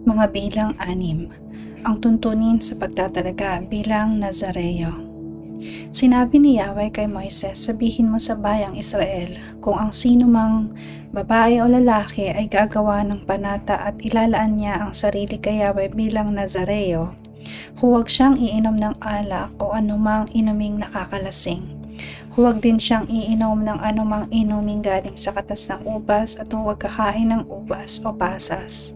Mga bilang 6. Ang tuntunin sa pagtatalaga bilang Nazareo. Sinabi ni Yahweh kay Moises, sabihin mo sa bayang Israel, kung ang sino mang babae o lalaki ay gagawa ng panata at ilalaan niya ang sarili kay Yahweh bilang Nazareo, huwag siyang iinom ng alak o anumang inuming nakakalasing. Huwag din siyang iinom ng anumang inuming galing sa katas ng ubas at huwag kakain ng ubas o pasas.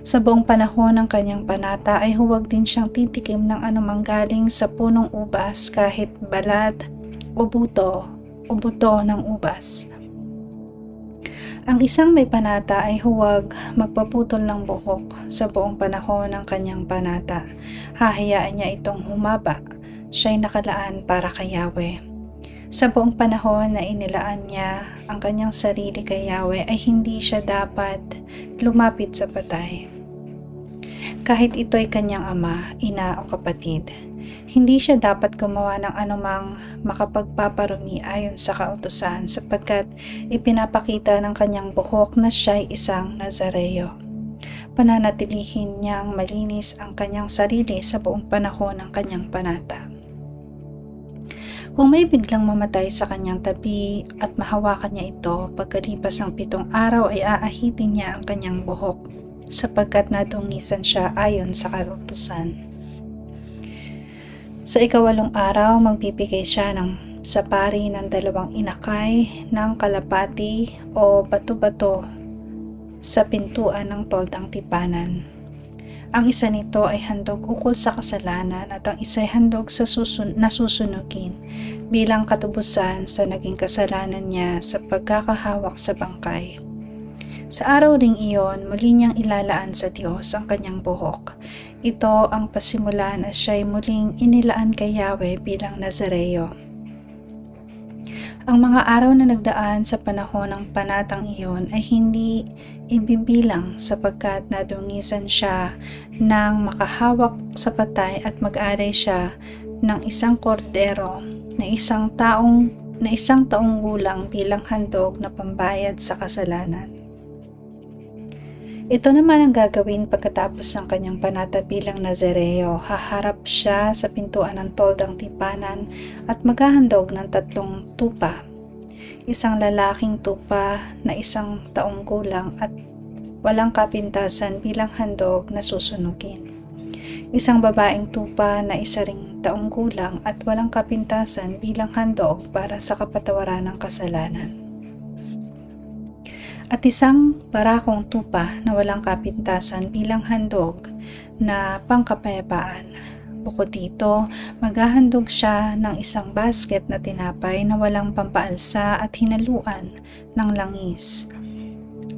Sa buong panahon ng kanyang panata ay huwag din siyang titikim ng anumang galing sa punong ubas kahit balat o buto ng ubas. Ang isang may panata ay huwag magpaputol ng buhok sa buong panahon ng kanyang panata. Hahayaan niya itong humaba. Siya'y nakalaan para kay Yahweh. Sa buong panahon na inilaan niya ang kanyang sarili kay Yahweh ay hindi siya dapat lumapit sa patay. Kahit ito'y kanyang ama, ina o kapatid, hindi siya dapat gumawa ng anumang makapagpaparumi ayon sa kautusan sapagkat ipinapakita ng kanyang buhok na siya'y isang Nazareo. Pananatilihin niyang malinis ang kanyang sarili sa buong panahon ng kanyang panata. Kung may biglang mamatay sa kanyang tabi at mahawakan niya ito, pagkalipas ng 7 araw ay aahitin niya ang kanyang buhok sapagkat nadungisan siya ayon sa kautusan. Sa 8 araw, magbibigay siya sa pari ng 2 inakay ng kalapati o bato-bato sa pintuan ng toldang tipanan. Ang isa nito ay handog ukol sa kasalanan at ang isa ay handog sa nasusunugin bilang katubusan sa naging kasalanan niya sa pagkakahawak sa bangkay. Sa araw ring iyon, muli niyang ilalaan sa Diyos ang kanyang buhok. Ito ang pasimulan at siya'y muling inilaan kay Yahweh bilang Nazareo. Ang mga araw na nagdaan sa panahon ng panatang iyon ay hindi ibibilang sapagkat nadungisan siya ng makahawak sa patay at mag-alay siya ng isang kordero na isang taong gulang bilang handog na pambayad sa kasalanan. Ito naman ang gagawin pagkatapos ng kanyang panata bilang Nazareo. Haharap siya sa pintuan ng toldang tipanan at maghahandog ng 3 tupa. Isang lalaking tupa na 1 taong gulang at walang kapintasan bilang handog na susunugin. Isang babaeng tupa na 1 ring taong gulang at walang kapintasan bilang handog para sa kapatawaran ng kasalanan. At 1 barakong tupa na walang kapintasan bilang handog na pangkapayapaan. Bukod dito, maghahandog siya ng 1 basket na tinapay na walang pampaalsa at hinaluan ng langis,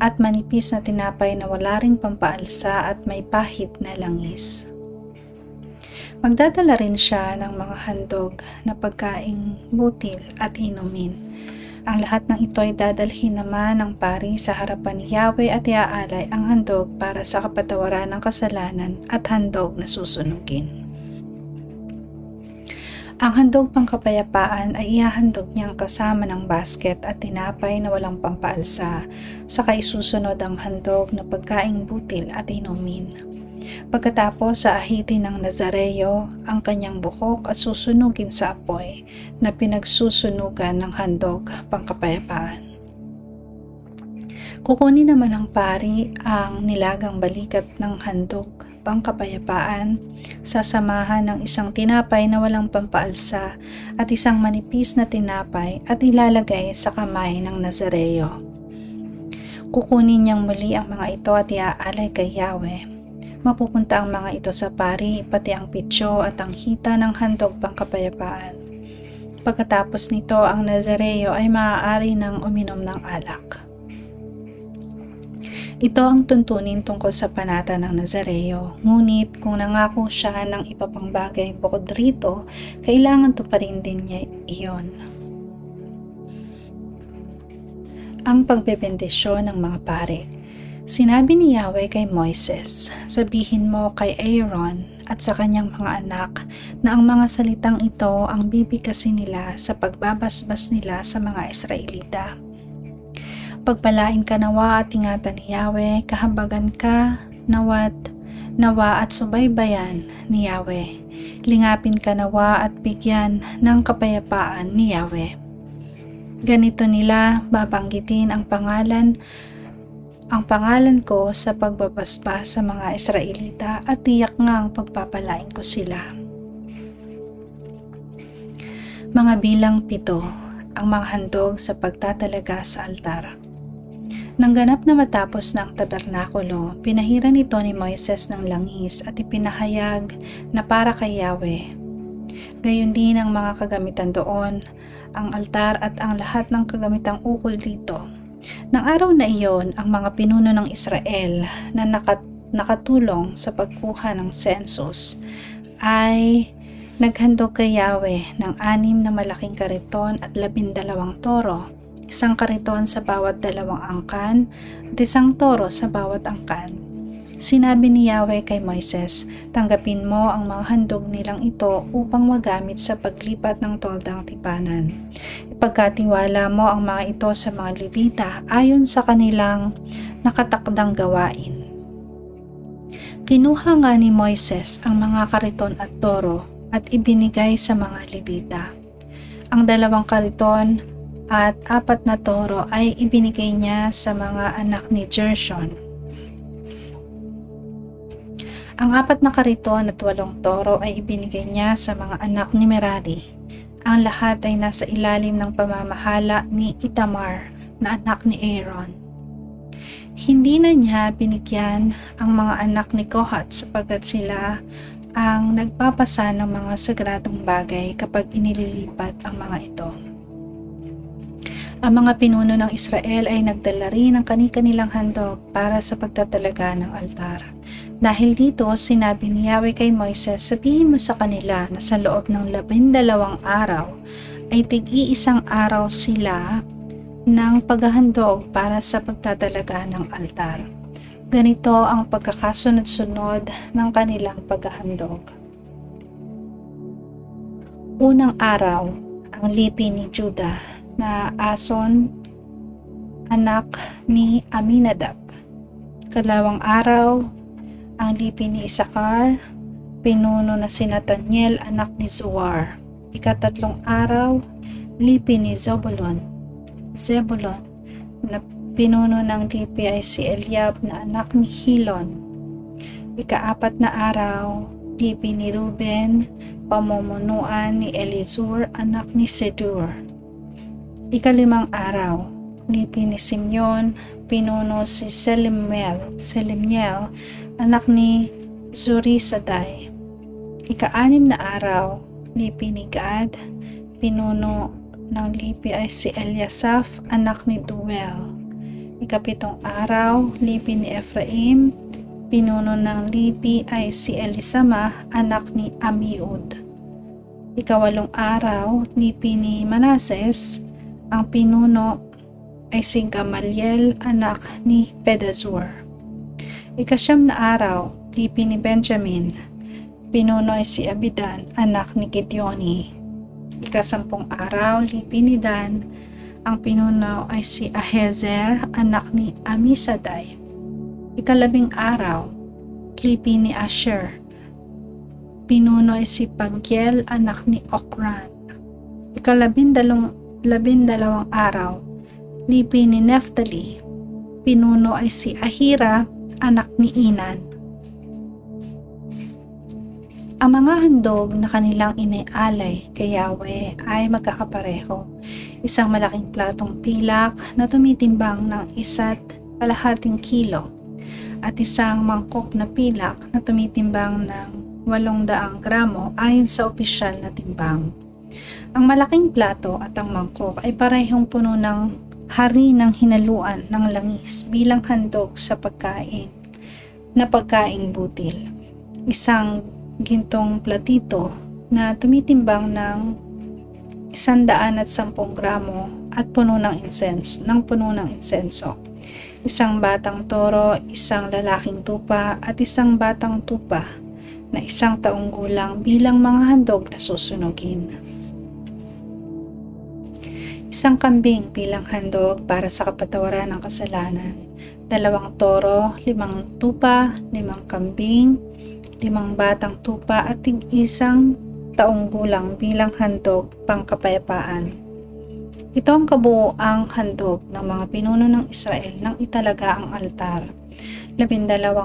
at manipis na tinapay na wala ring pampaalsa at may pahit na langis. Magdadala rin siya ng mga handog na pagkaing butil at inumin. Ang lahat ng ito ay dadalhin naman ng pari sa harapan ni Yahweh at iaalay ang handog para sa kapatawaran ng kasalanan at handog na susunugin. Ang handog pangkapayapaan ay ihahandog niyang kasama ng basket at tinapay na walang pampaalsa, saka isusunod ang handog na pagkaing butil at inumin. Pagkatapos aahitin ng Nazareo ang kanyang buhok at susunugin sa apoy na pinagsusunugan ng handog pangkapayapaan. Kukunin naman ng pari ang nilagang balikat ng handog pangkapayapaan, sasamahan ng 1 tinapay na walang pampaalsa at 1 manipis na tinapay at ilalagay sa kamay ng Nazareo. Kukunin niyang muli ang mga ito at iaalay kay Yahweh. Mapupunta ang mga ito sa pari, pati ang pitso at ang hita ng handog pangkapayapaan. Pagkatapos nito, ang Nazareo ay maaari ng uminom ng alak. Ito ang tuntunin tungkol sa panata ng Nazareo, ngunit kung nangako siya ng iba pang bagay bukod rito, kailangan tuparin din niya iyon. Ang pagbebendisyon ng mga pari. Sinabi ni Yahweh kay Moises, sabihin mo kay Aaron at sa kanyang mga anak na ang mga salitang ito ang bibigkasin nila sa pagbabasbas nila sa mga Israelita. Pagpalain ka nawa at ingatan ni Yahweh, kahabagan ka nawat nawa at subaybayan ni Yahweh. Lingapin ka nawa at bigyan ng kapayapaan ni Yahweh. Ganito nila babanggitin ang pangalan ko sa pagbabasbas sa mga Israelita at tiyak ngang pagpapalain ko sila. Mga bilang 7, ang mga handog sa pagtatalaga sa altar. Nang ganap na matapos ng tabernakulo, pinahiran ito ni Moises ng langis at ipinahayag na para kay Yahweh. Gayon din ang mga kagamitan doon, ang altar at ang lahat ng kagamitang ukol dito. Nang araw na iyon, ang mga pinuno ng Israel na nakatulong sa pagkuha ng census ay naghandog kay Yahweh ng 6 na malaking kariton at 12 toro, 1 kariton sa bawat 2 angkan at 1 toro sa bawat angkan. Sinabi ni Yahweh kay Moises, tanggapin mo ang mga handog nilang ito upang magamit sa paglipat ng toldang tipanan. Ipagkatiwala mo ang mga ito sa mga Levita ayon sa kanilang nakatakdang gawain. Kinuha nga ni Moises ang mga kariton at toro at ibinigay sa mga Levita. Ang 2 kariton at 4 na toro ay ibinigay niya sa mga anak ni Gershon. Ang 4 na kariton at 8 toro ay ibinigay niya sa mga anak ni Merari. Ang lahat ay nasa ilalim ng pamamahala ni Itamar na anak ni Aaron. Hindi na niya binigyan ang mga anak ni Kohat sapagkat sila ang nagpapasa ng mga sagradong bagay kapag inililipat ang mga ito. Ang mga pinuno ng Israel ay nagdala rin ng kani-kanilang handog para sa pagtatalaga ng altar. Dahil dito, sinabi ni Yahweh kay Moises, sabihin mo sa kanila na sa loob ng 12 araw ay tig-iisang araw sila ng paghahandog para sa pagtatalaga ng altar. Ganito ang pagkakasunod-sunod ng kanilang paghahandog. Unang araw, ang lipi ni Judah na Ason, anak ni Aminadab. Kalawang araw, ang lipi ni Isakar, pinuno na si Nathaniel, anak ni Zuar. Ikatatlong araw, lipi ni Zebulon, na pinuno ng lipi ay si Eliab na anak ni Hilon. Ika-4 na araw, lipi ni Ruben, pamumunuan ni Elizur, anak ni Sedur. Ika-5 araw, lipi ni Simeon, pinuno si Selemiel, anak ni Zurisadai. Ika-6 na araw, lipi ni Gad, pinuno ng lipi ay si Eliasaph, anak ni Duel. Ika-7 araw, lipi ni Ephraim, pinuno ng lipi ay si Elisama, anak ni Amiud. Ika-8 araw, lipi ni Manases, ang pinuno ay si Gamaliel, anak ni Pedazur. Ika-9 na araw, lipi ni Benjamin, pinuno ay si Abidan, anak ni Gideoni. Ika-10 araw, lipi ni Dan, ang pinuno ay si Ahezer, anak ni Amisadai. Ika-10 araw, lipi ni Asher, pinuno ay si Pagiel, anak ni Okran. Ika-12 araw, lipi ni Neftali, pinuno ay si Ahira, anak ni Inan. Ang mga handog na kanilang inialay kay Yahweh ay magkakapareho. Isang malaking platong pilak na tumitimbang ng 1.5 kilo at isang mangkok na pilak na tumitimbang ng 800 gramo ayon sa opisyal na timbang. Ang malaking plato at ang mangkok ay parehong puno ng hari ng hinaluan ng langis bilang handog sa pagkaing butil. Isang gintong platito na tumitimbang ng 110 gramo at puno ng insenso. Isang batang toro, isang lalaking tupa at isang batang tupa na 1 taong gulang bilang mga handog na susunugin. Isang kambing bilang handog para sa kapatawaran ng kasalanan. 2 toro, 5 tupa, 5 kambing, 5 batang tupa at tig-isang taong gulang bilang handog pangkapayapaan. Ito ang kabuoang handog ng mga pinuno ng Israel nang italaga ang altar. 12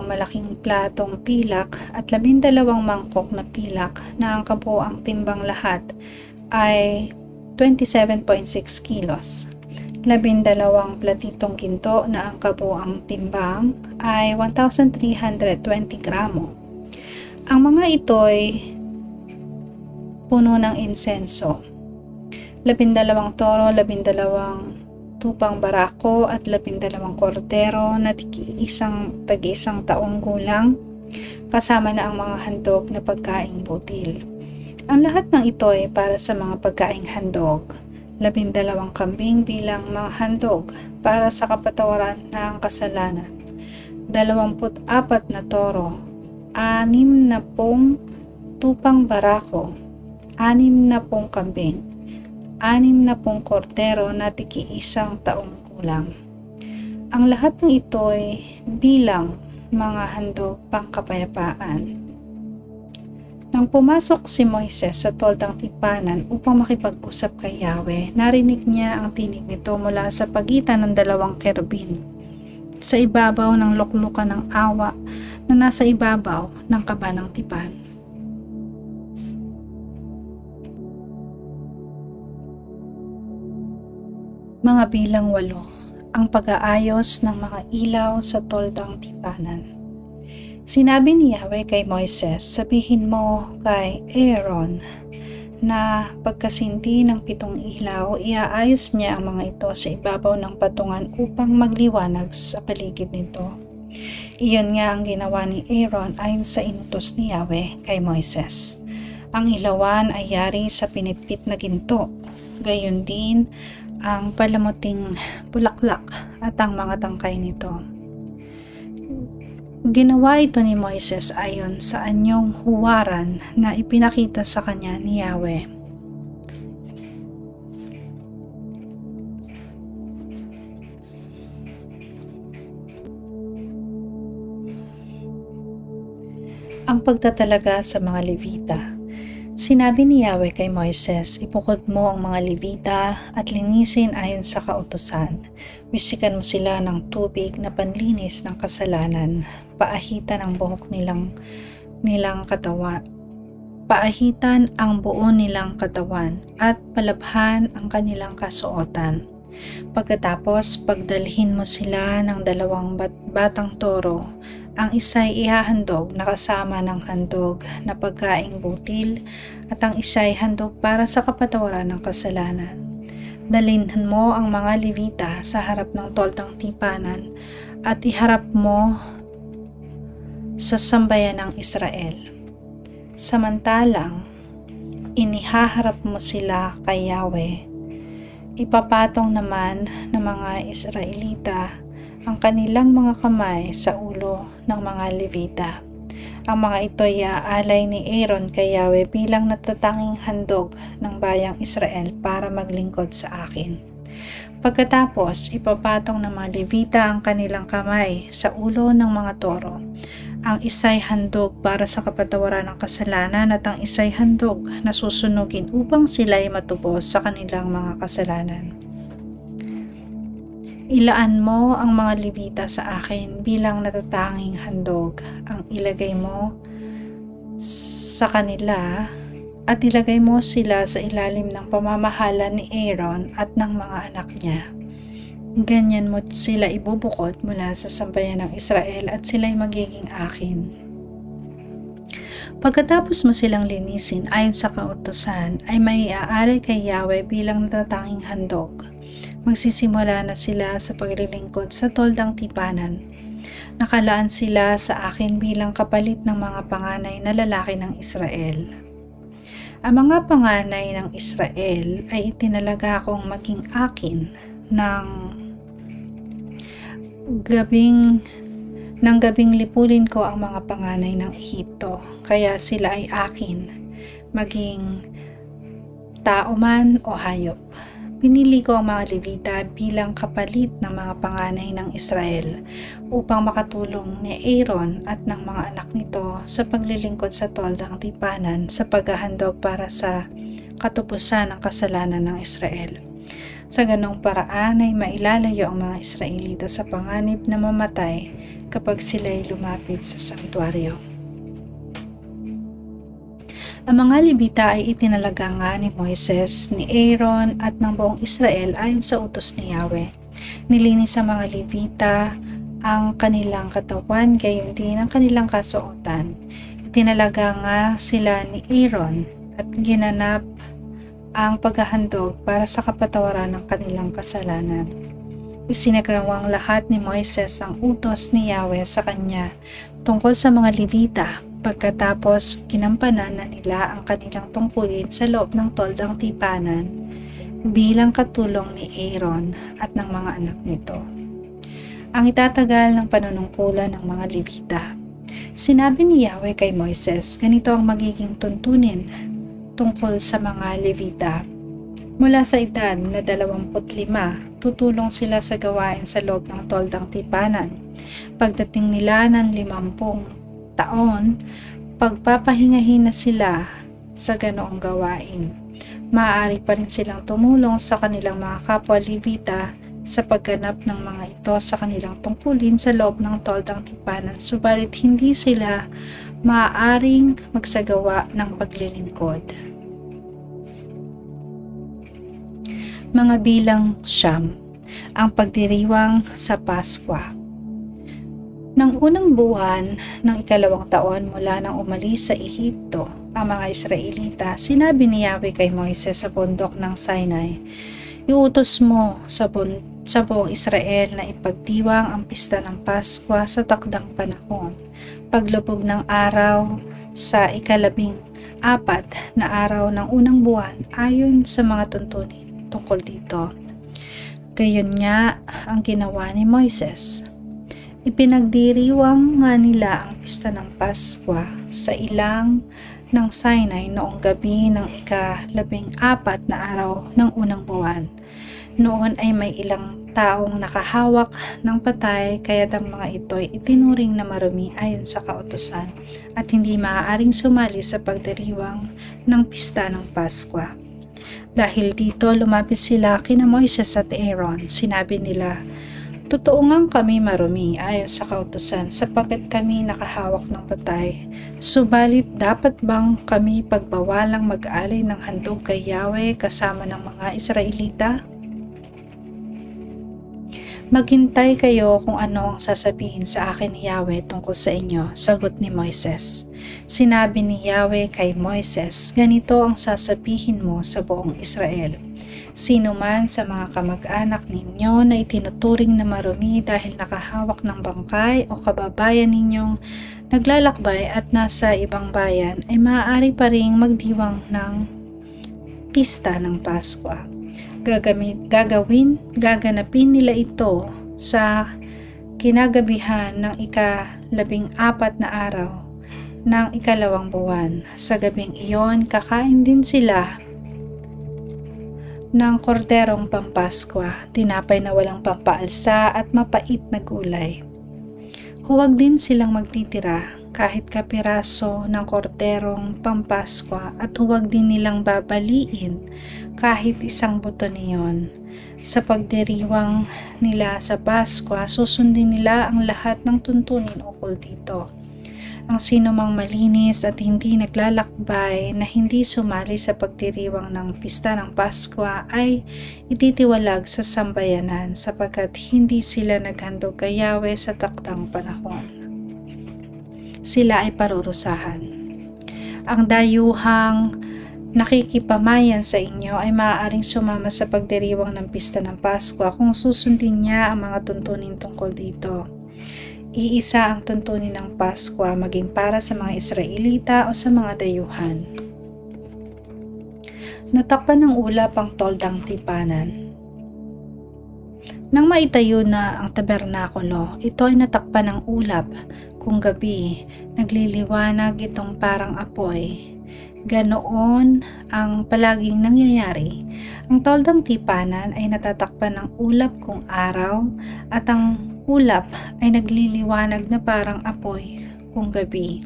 malaking platong pilak at 12 mangkok na pilak na ang kabuoang timbang lahat ay 27.6 kilos. 12 platitong ginto na ang kabuoang timbang ay 1,320 gramo. Ang mga ito'y puno ng insenso. 12 toro, 12 tupang barako at 12 kordero na tag-isang taong gulang, kasama na ang mga handog na pagkaing butil. Ang lahat ng ito ay para sa mga pagkaing handog. 12 kambing bilang mga handog para sa kapatawaran ng kasalanan. 24 na toro, 60 tupang barako, 60 kambing, 60 kordero na tigi-isang taong gulang. Ang lahat ng ito ay bilang mga handog pangkapayapaan. Nang pumasok si Moises sa toldang tipanan upang makipag-usap kay Yahweh, narinig niya ang tinig nito mula sa pagitan ng 2 kerubin sa ibabaw ng luklukan ng awa na nasa ibabaw ng kaba ng tipan. Mga bilang 8, ang pag-aayos ng mga ilaw sa toldang tipanan. Sinabi ni Yahweh kay Moises, sabihin mo kay Aaron na pagkasindi ng 7 ilaw, iaayos niya ang mga ito sa ibabaw ng patungan upang magliwanag sa paligid nito. Iyon nga ang ginawa ni Aaron ayon sa inutos ni Yahweh kay Moises. Ang ilawan ay yari sa pinitpit na ginto, gayon din ang palamuting bulaklak at ang mga tangkay nito. Ginawa ito ni Moises ayon sa anyong huwaran na ipinakita sa kanya ni Yahweh. Ang pagtatalaga sa mga Levita. Sinabi ni Yahweh kay Moises, ipukod mo ang mga Levita at linisin ayon sa kautusan. Wisikan mo sila ng tubig na panlinis ng kasalanan. Paahitan ang buhok nilang katawan. Paahitan ang buo nilang katawan at palabhan ang kanilang kasuotan. Pagkatapos, pagdalhin mo sila ng 2 batang toro. Ang isa'y ihahandog na kasama ng handog na pagkaing butil at ang isa'y handog para sa kapatawaran ng kasalanan. Dalhinhan mo ang mga Levita sa harap ng toldang tipanan at iharap mo sa sambayan ng Israel. Samantalang, inihaharap mo sila kay Yahweh. Ipapatong naman ng mga Israelita ang kanilang mga kamay sa ulo ng mga Levita. Ang mga ito ay aalay ni Aaron kay Yahweh bilang natatanging handog ng bayang Israel para maglingkod sa akin. Pagkatapos, ipapatong ng mga Levita ang kanilang kamay sa ulo ng mga toro. Ang isa'y handog para sa kapatawaran ng kasalanan at ang isa'y handog na susunugin upang sila'y matubos sa kanilang mga kasalanan. Ilaan mo ang mga Levita sa akin bilang natatanging handog. Ang ilagay mo sa kanila at ilagay mo sila sa ilalim ng pamamahala ni Aaron at ng mga anak niya. Ganyan mo sila ibubukod mula sa sambayan ng Israel at sila'y magiging akin. Pagkatapos mo silang linisin ayon sa kautusan, ay maiaalay kay Yahweh bilang natatanging handog. Magsisimula na sila sa paglilingkod sa toldang tipanan. Nakalaan sila sa akin bilang kapalit ng mga panganay na lalaki ng Israel. Ang mga panganay ng Israel ay itinalaga kong maging akin ng gabing lipulin ko ang mga panganay ng Ehipto, kaya sila ay akin, maging tao man o hayop. pinili ko ang mga Levita bilang kapalit ng mga panganay ng Israel upang makatulong ni Aaron at ng mga anak nito sa paglilingkod sa toldang tipanan sa paghahandog para sa katupusan ng kasalanan ng Israel. Sa ganong paraan ay mailalayo ang mga Israelita sa panganib na mamatay kapag sila'y lumapit sa sanktuaryo. Ang mga Levita ay itinalaga nga ni Moises, ni Aaron at ng buong Israel ayon sa utos ni Yahweh. Nilinis sa mga Levita ang kanilang katawan, gayon din ang kanilang kasuotan. Itinalaga nga sila ni Aaron at ginanap ang paghahandog para sa kapatawaran ng kanilang kasalanan. Isinagawang lahat ni Moises ang utos ni Yahweh sa kanya tungkol sa mga Levita. Pagkatapos, ginampanan na nila ang kanilang tungkulin sa loob ng toldang tipanan bilang katulong ni Aaron at ng mga anak nito. Ang itatagal ng panunungkulan ng mga Levita. Sinabi ni Yahweh kay Moises, ganito ang magiging tuntunin tungkol sa mga Levita. Mula sa edad na 25, tutulong sila sa gawain sa loob ng toldang tipanan. Pagdating nila ng 50 taon, pagpapahingahin na sila sa ganoong gawain. Maaari pa rin silang tumulong sa kanilang mga kapwa Levita sa pagganap ng mga ito sa kanilang tungkulin sa loob ng toldang tipanan, subalit hindi sila maaaring magsagawa ng paglilingkod. Mga bilang siyam, ang pagdiriwang sa Paskwa. Nang unang buwan ng 2 taon mula nang umalis sa Ehipto ang mga Israelita, sinabi ni Yahweh kay Moises sa bundok ng Sinai, iutos mo sa buong Israel na ipagdiwang ang pista ng Paskwa sa takdang panahon, paglubog ng araw sa 14 na araw ng unang buwan ayon sa mga tuntunin tungkol dito. Gayon nga ang ginawa ni Moises. Ipinagdiriwang nga nila ang pista ng Paskwa sa ilang ng Sinai noong gabi ng 14 na araw ng unang buwan. Noon ay may ilang taong nakahawak ng patay, kaya ang mga ito'y itinuring na marumi ayon sa kautusan at hindi maaaring sumali sa pagdiriwang ng pista ng Paskwa. Dahil dito, lumapit sila kina Moises at Aaron. Sinabi nila, totoo ngang kami marumi ayon sa kautusan sapagkat kami nakahawak ng patay. Subalit dapat bang kami pagbawalang mag-alay ng handog kay Yahweh kasama ng mga Israelita? Maghintay kayo kung ano ang sasabihin sa akin ni Yahweh tungkol sa inyo, sagot ni Moises. Sinabi ni Yahweh kay Moises, ganito ang sasabihin mo sa buong Israel. Sino man sa mga kamag-anak ninyo na itinuturing na marumi dahil nakahawak ng bangkay o kababayan ninyong naglalakbay at nasa ibang bayan ay maaari pa ring magdiwang ng pista ng Paskwa. Gaganapin nila ito sa kinagabihan ng 14 na araw ng 2 buwan. Sa gabing iyon, kakain din sila ng korderong pampaskwa, tinapay na walang pampaalsa at mapait na gulay. Huwag din silang magtitira kahit kapiraso ng korderong pampaskwa at huwag din nilang babaliin kahit isang buto niyon. Sa pagdiriwang nila sa Paskwa, susundin nila ang lahat ng tuntunin ukol dito. Ang sinumang malinis at hindi naglalakbay na hindi sumali sa pagdiriwang ng pista ng Paskwa ay ititiwalag sa sambayanan sapagkat hindi sila naghandog kay Yahweh sa takdang panahon. Sila ay parurusahan. Ang dayuhang nakikipamayan sa inyo ay maaaring sumama sa pagdiriwang ng pista ng Paskwa kung susundin niya ang mga tuntunin tungkol dito. Iisa ang tuntunin ng Paskwa maging para sa mga Israelita o sa mga dayuhan. Natakpan ng ulap ang toldang tipanan. Nang maitayo na ang tabernakulo, ito ay natakpan ng ulap. Kung gabi, nagliliwanag itong parang apoy. Ganoon ang palaging nangyayari. Ang toldang tipanan ay natatakpan ng ulap kung araw at ang ulap ay nagliliwanag na parang apoy kung gabi.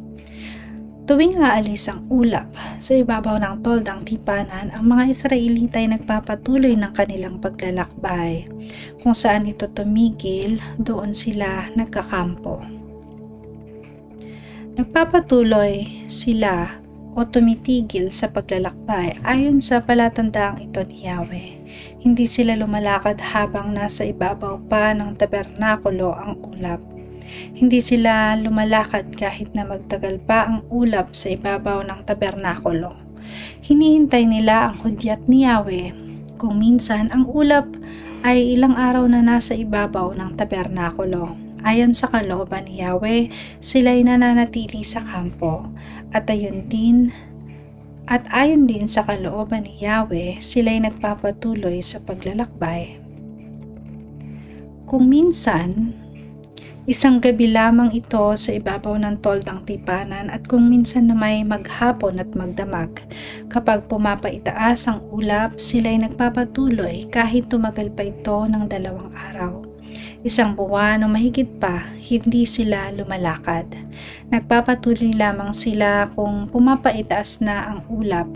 Tuwing aalis ang ulap sa ibabaw ng toldang tipanan, ang mga Israelita ay nagpapatuloy ng kanilang paglalakbay. Kung saan ito tumigil, doon sila nagkakampo. Nagpapatuloy sila o tumitigil sa paglalakbay ayon sa palatandaang ito ni Yahweh. Hindi sila lumalakad habang nasa ibabaw pa ng tabernakulo ang ulap. Hindi sila lumalakad kahit na magtagal pa ang ulap sa ibabaw ng tabernakulo. Hinihintay nila ang hudyat ni Yahweh. Kung minsan ang ulap ay ilang araw na nasa ibabaw ng tabernakulo. Ayon sa kalooban ni Yahweh, sila'y nananatili sa kampo at ayon din sa kalooban ni Yahweh, sila'y nagpapatuloy sa paglalakbay. Kung minsan, isang gabi lamang ito sa ibabaw ng toldang tipanan at kung minsan na may maghapon at magdamag. Kapag pumapaitaas ang ulap, sila'y nagpapatuloy kahit tumagal pa ito ng 2 araw. Isang buwan o mahigit pa, hindi sila lumalakad. Nagpapatuloy lamang sila kung pumapaitaas na ang ulap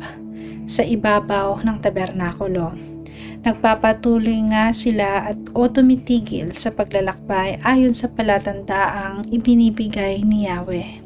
sa ibabaw ng tabernakulo. Nagpapatuloy nga sila o tumitigil sa paglalakbay ayon sa palatandaang ibinibigay ni Yahweh.